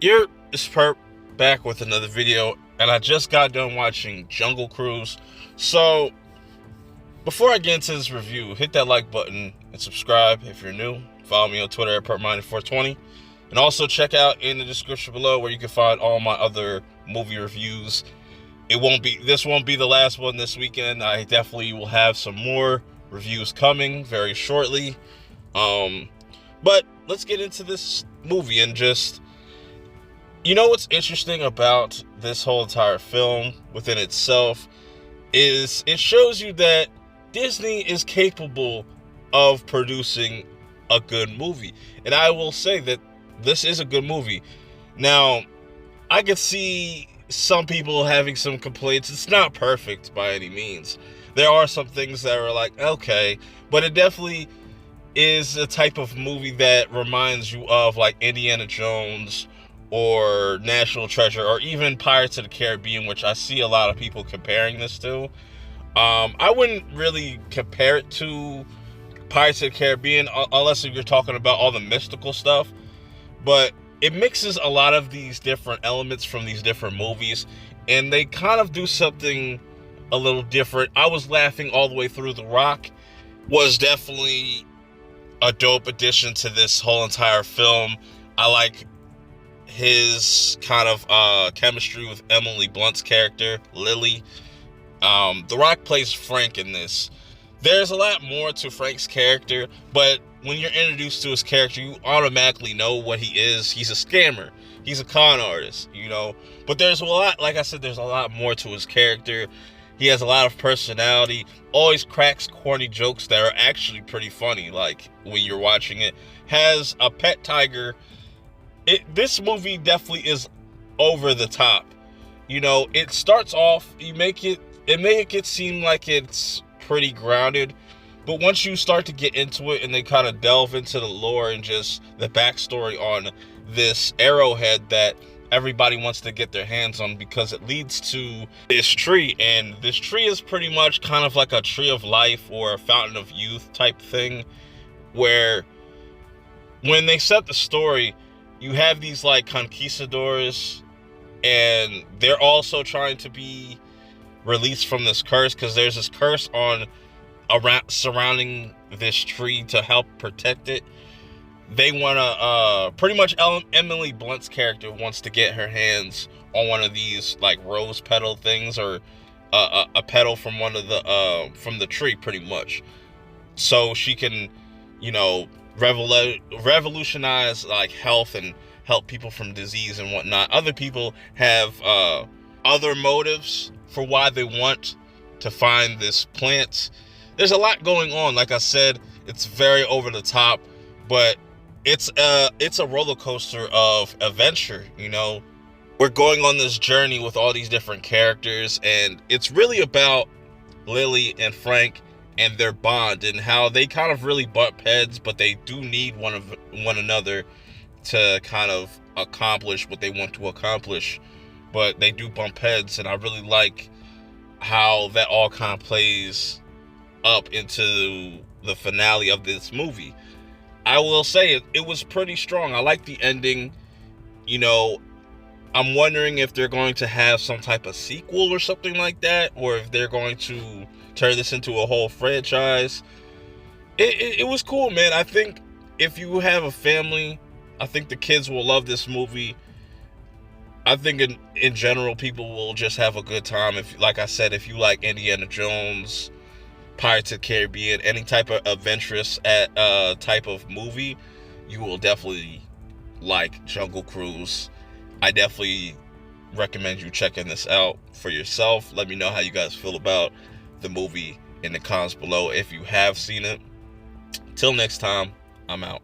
You're Perp back with another video, and I just got done watching Jungle Cruise. So, before I get into this review, hit that like button and subscribe if you're new. Follow me on Twitter at PerpMinder420. And also check out in the description below where you can find all my other movie reviews. This won't be the last one this weekend. I definitely will have some more reviews coming very shortly. But let's get into this movie and just, what's interesting about this whole entire film within itself is it shows you that Disney is capable of producing a good movie. And I will say that this is a good movie. Now, I could see some people having some complaints. It's not perfect by any means. There are some things that are like, okay, but it definitely is a type of movie that reminds you of like Indiana Jones or National Treasure or even Pirates of the Caribbean, which I see a lot of people comparing this to. I wouldn't really compare it to Pirates of the Caribbean unless you're talking about all the mystical stuff, but it mixes a lot of these different elements from these different movies, and they kind of do something a little different. I was laughing all the way through. The Rock was definitely a dope addition to this whole entire film. I like his kind of chemistry with Emily Blunt's character, Lily. The Rock plays Frank in this. There's a lot more to Frank's character, but when you're introduced to his character, you automatically know what he is. He's a scammer. He's a con artist, But there's a lot, like I said, there's a lot more to his character. He has a lot of personality, always cracks corny jokes that are actually pretty funny, like when you're watching it. Has a pet tiger. This movie definitely is over the top. It starts off, it make it seem like it's pretty grounded, but once you start to get into it and they kind of delve into the lore and just the backstory on this arrowhead that everybody wants to get their hands on because it leads to this tree, and this tree is pretty much kind of like a tree of life or a fountain of youth type thing, where when they set the story, you have these like conquistadors, and they're also trying to be released from this curse because there's this curse surrounding this tree to help protect it. They want to pretty much Emily Blunt's character wants to get her hands on one of these like rose petal things, or a petal from one of the from the tree, pretty much, so she can revolutionize like health and help people from disease and whatnot. Other people have other motives for why they want to find this plant. There's a lot going on. Like I said, it's very over the top, but it's a roller coaster of adventure. We're going on this journey with all these different characters, and it's really about Lily and Frank and their bond and how they kind of really butt heads, but they do need one another to kind of accomplish what they want to accomplish. But they do bump heads, and I really like how that all kind of plays up into the finale of this movie. I will say it was pretty strong. I like the ending. I'm wondering if they're going to have some type of sequel or something like that, or if they're going to turn this into a whole franchise. It was cool, man. I think if you have a family, I think the kids will love this movie. I think in general, people will just have a good time. Like I said, if you like Indiana Jones, Pirates of the Caribbean, any type of adventurous type of movie, you will definitely like Jungle Cruise. I definitely recommend you checking this out for yourself. Let me know how you guys feel about the movie in the comments below if you have seen it. Till next time, I'm out.